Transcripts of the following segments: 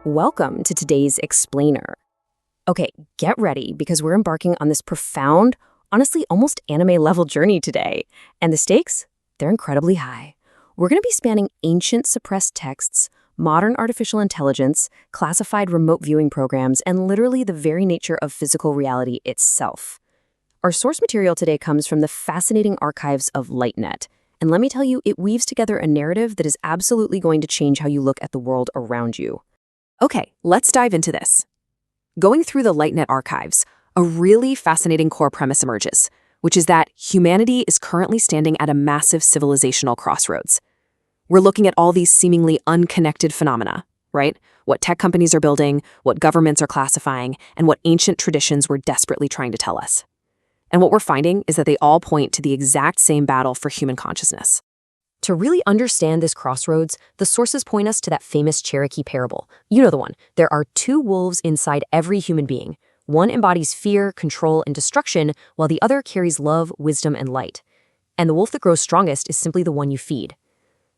Welcome to today's Explainer. Okay, get ready because we're embarking on this profound, honestly almost anime-level journey today. And the stakes? They're incredibly high. We're going to be spanning ancient suppressed texts, modern artificial intelligence, classified remote viewing programs, and literally the very nature of physical reality itself. Our source material today comes from the fascinating archives of LightNet. And let me tell you, it weaves together a narrative that is absolutely going to change how you look at the world around you. Okay, let's dive into this. Going through the LightNet archives, a really fascinating core premise emerges, which is that humanity is currently standing at a massive civilizational crossroads. We're looking at all these seemingly unconnected phenomena, right? What tech companies are building, what governments are classifying, and what ancient traditions were desperately trying to tell us. And what we're finding is that they all point to the exact same battle for human consciousness. To really understand this crossroads, the sources point us to that famous Cherokee parable. You know the one. There are two wolves inside every human being. One embodies fear, control, and destruction, while the other carries love, wisdom, and light. And the wolf that grows strongest is simply the one you feed.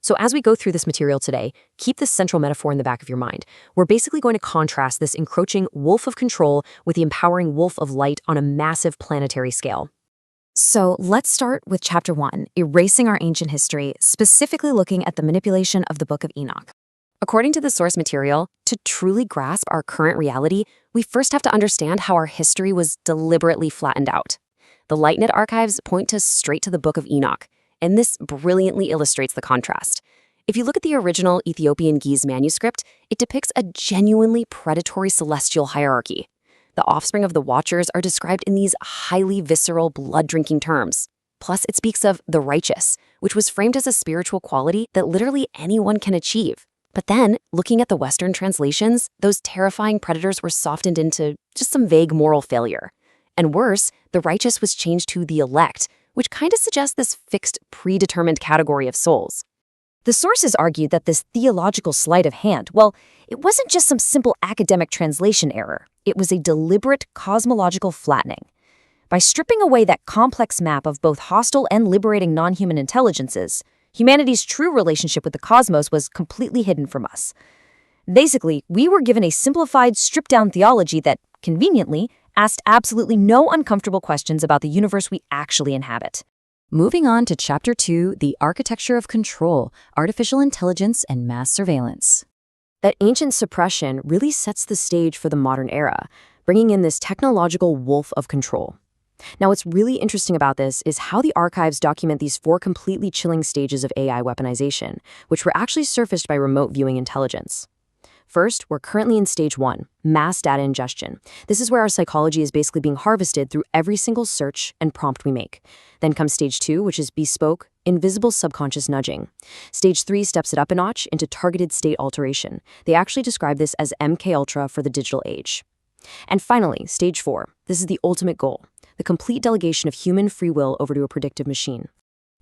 So as we go through this material today, keep this central metaphor in the back of your mind. We're basically going to contrast this encroaching wolf of control with the empowering wolf of light on a massive planetary scale. So let's start with Chapter 1, Erasing Our Ancient History, specifically looking at the manipulation of the Book of Enoch. According to the source material, to truly grasp our current reality, we first have to understand how our history was deliberately flattened out. The LightNet archives point us straight to the Book of Enoch, and this brilliantly illustrates the contrast. If you look at the original Ethiopian Giza manuscript, it depicts a genuinely predatory celestial hierarchy. The offspring of the Watchers are described in these highly visceral, blood-drinking terms. Plus, it speaks of the righteous, which was framed as a spiritual quality that literally anyone can achieve. But then, looking at the Western translations, those terrifying predators were softened into just some vague moral failure. And worse, the righteous was changed to the elect, which kind of suggests this fixed, predetermined category of souls. The sources argued that this theological sleight of hand, well, it wasn't just some simple academic translation error. It was a deliberate cosmological flattening. By stripping away that complex map of both hostile and liberating non-human intelligences, humanity's true relationship with the cosmos was completely hidden from us. Basically, we were given a simplified, stripped-down theology that, conveniently, asked absolutely no uncomfortable questions about the universe we actually inhabit. Moving on to Chapter 2, The Architecture of Control, Artificial Intelligence and Mass Surveillance. That ancient suppression really sets the stage for the modern era, bringing in this technological wolf of control. Now, what's really interesting about this is how the archives document these 4 completely chilling stages of AI weaponization, which were actually surfaced by remote viewing intelligence. First, we're currently in Stage 1, mass data ingestion. This is where our psychology is basically being harvested through every single search and prompt we make. Then comes Stage 2, which is bespoke, invisible subconscious nudging. Stage 3 steps it up a notch into targeted state alteration. They actually describe this as MK Ultra for the digital age. And finally, Stage 4. This is the ultimate goal, the complete delegation of human free will over to a predictive machine.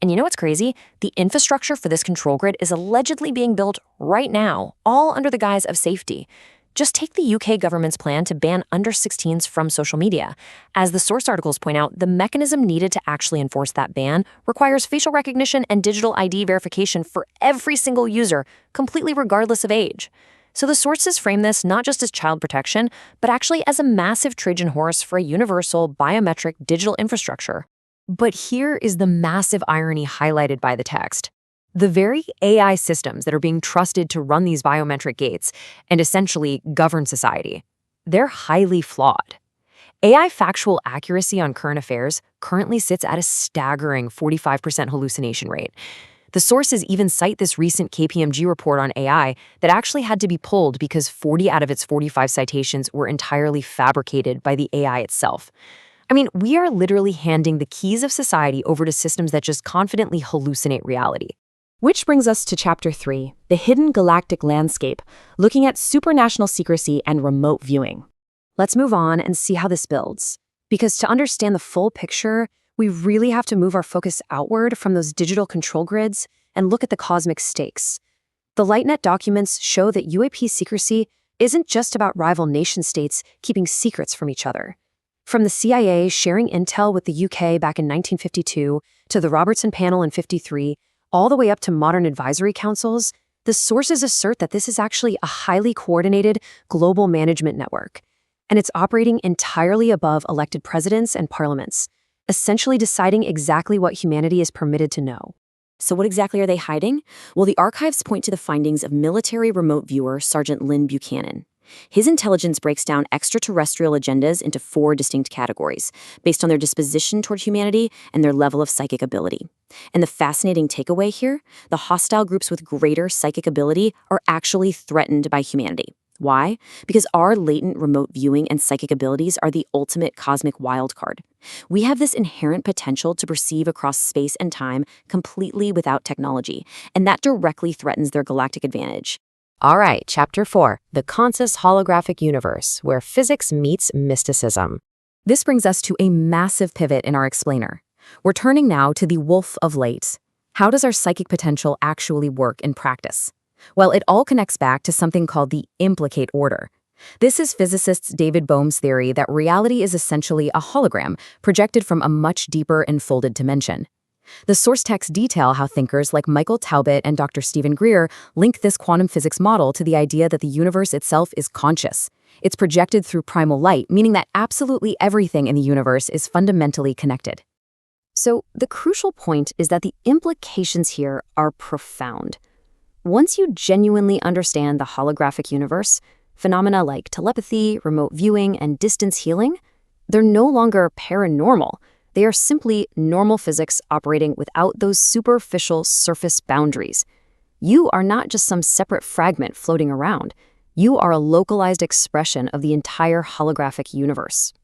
And you know what's crazy? The infrastructure for this control grid is allegedly being built right now, all under the guise of safety. Just take the UK government's plan to ban under-16s from social media. As the source articles point out, the mechanism needed to actually enforce that ban requires facial recognition and digital ID verification for every single user, completely regardless of age. So the sources frame this not just as child protection, but actually as a massive Trojan horse for a universal, biometric digital infrastructure. But here is the massive irony highlighted by the text. The very AI systems that are being trusted to run these biometric gates and essentially govern society, they're highly flawed. AI factual accuracy on current affairs currently sits at a staggering 45% hallucination rate. The sources even cite this recent KPMG report on AI that actually had to be pulled because 40 out of its 45 citations were entirely fabricated by the AI itself. I mean, we are literally handing the keys of society over to systems that just confidently hallucinate reality. Which brings us to Chapter 3, The Hidden Galactic Landscape, looking at supranational secrecy and remote viewing. Let's move on and see how this builds. Because to understand the full picture, we really have to move our focus outward from those digital control grids and look at the cosmic stakes. The LightNet documents show that UAP secrecy isn't just about rival nation-states keeping secrets from each other. From the CIA sharing intel with the UK back in 1952 to the Robertson Panel in '53, all the way up to modern advisory councils, The sources assert that this is actually a highly coordinated global management network, and it's operating entirely above elected presidents and parliaments, essentially deciding exactly what humanity is permitted to know. So what exactly are they hiding? Well, the archives point to the findings of military remote viewer Sergeant Lynn Buchanan. His intelligence breaks down extraterrestrial agendas into 4 distinct categories, based on their disposition toward humanity and their level of psychic ability. And the fascinating takeaway here, the hostile groups with greater psychic ability are actually threatened by humanity. Why? Because our latent remote viewing and psychic abilities are the ultimate cosmic wildcard. We have this inherent potential to perceive across space and time completely without technology, and that directly threatens their galactic advantage. All right, Chapter 4, the conscious holographic universe, where physics meets mysticism. This brings us to a massive pivot in our explainer. We're turning now to the wolf of late. How does our psychic potential actually work in practice? Well, it all connects back to something called the implicate order. This is physicist David Bohm's theory that reality is essentially a hologram projected from a much deeper enfolded dimension. The source texts detail how thinkers like Michael Talbot and Dr. Stephen Greer link this quantum physics model to the idea that the universe itself is conscious. It's projected through primal light, meaning that absolutely everything in the universe is fundamentally connected. So the crucial point is that the implications here are profound. Once you genuinely understand the holographic universe, phenomena like telepathy, remote viewing, and distance healing, they're no longer paranormal. They are simply normal physics operating without those superficial surface boundaries. You are not just some separate fragment floating around. You are a localized expression of the entire holographic universe.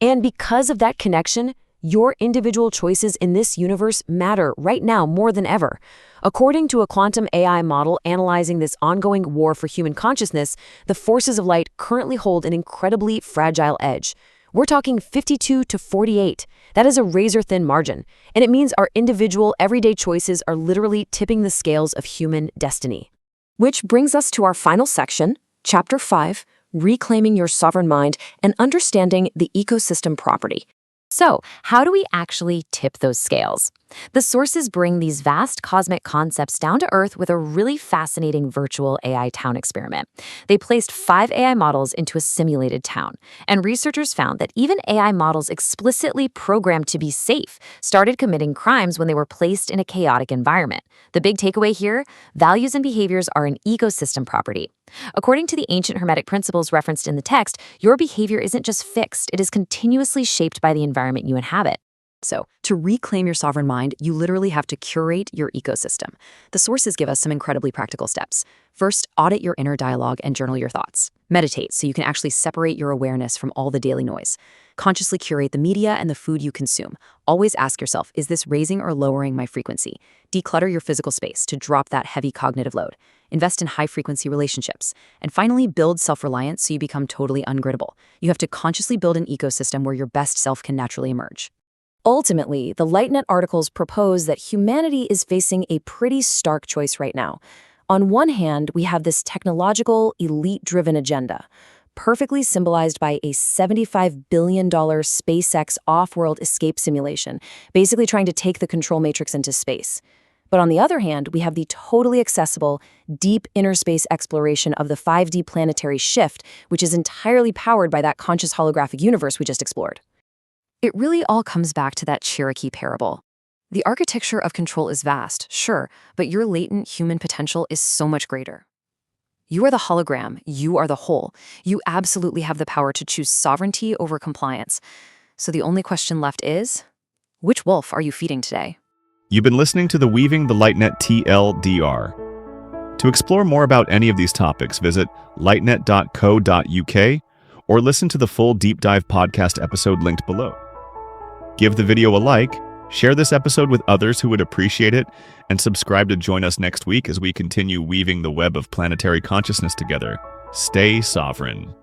And because of that connection, your individual choices in this universe matter right now more than ever. According to a quantum AI model analyzing this ongoing war for human consciousness, the forces of light currently hold an incredibly fragile edge. We're talking 52 to 48. That is a razor-thin margin, and it means our individual, everyday choices are literally tipping the scales of human destiny. Which brings us to our final section, Chapter 5, Reclaiming Your Sovereign Mind and Understanding the Ecosystem Property. So, how do we actually tip those scales? The sources bring these vast cosmic concepts down to Earth with a really fascinating virtual AI town experiment. They placed 5 AI models into a simulated town, and researchers found that even AI models explicitly programmed to be safe started committing crimes when they were placed in a chaotic environment. The big takeaway here, values and behaviors are an ecosystem property. According to the ancient Hermetic principles referenced in the text, your behavior isn't just fixed, it is continuously shaped by the environment you inhabit. So, to reclaim your sovereign mind, you literally have to curate your ecosystem. The sources give us some incredibly practical steps. First, audit your inner dialogue and journal your thoughts. Meditate so you can actually separate your awareness from all the daily noise. Consciously curate the media and the food you consume. Always ask yourself, is this raising or lowering my frequency? Declutter your physical space to drop that heavy cognitive load. Invest in high-frequency relationships. And finally, build self-reliance so you become totally ungriddable. You have to consciously build an ecosystem where your best self can naturally emerge. Ultimately, the LightNet articles propose that humanity is facing a pretty stark choice right now. On one hand, we have this technological, elite-driven agenda, perfectly symbolized by a $75 billion SpaceX off-world escape simulation, basically trying to take the control matrix into space. But on the other hand, we have the totally accessible, deep inner space exploration of the 5D planetary shift, which is entirely powered by that conscious holographic universe we just explored. It really all comes back to that Cherokee parable. The architecture of control is vast, sure, but your latent human potential is so much greater. You are the hologram, you are the whole. You absolutely have the power to choose sovereignty over compliance. So the only question left is, which wolf are you feeding today? You've been listening to the Weaving the LightNet TLDR. To explore more about any of these topics, visit lightnet.co.uk or listen to the full deep dive podcast episode linked below. Give the video a like, share this episode with others who would appreciate it, and subscribe to join us next week as we continue weaving the web of planetary consciousness together. Stay sovereign.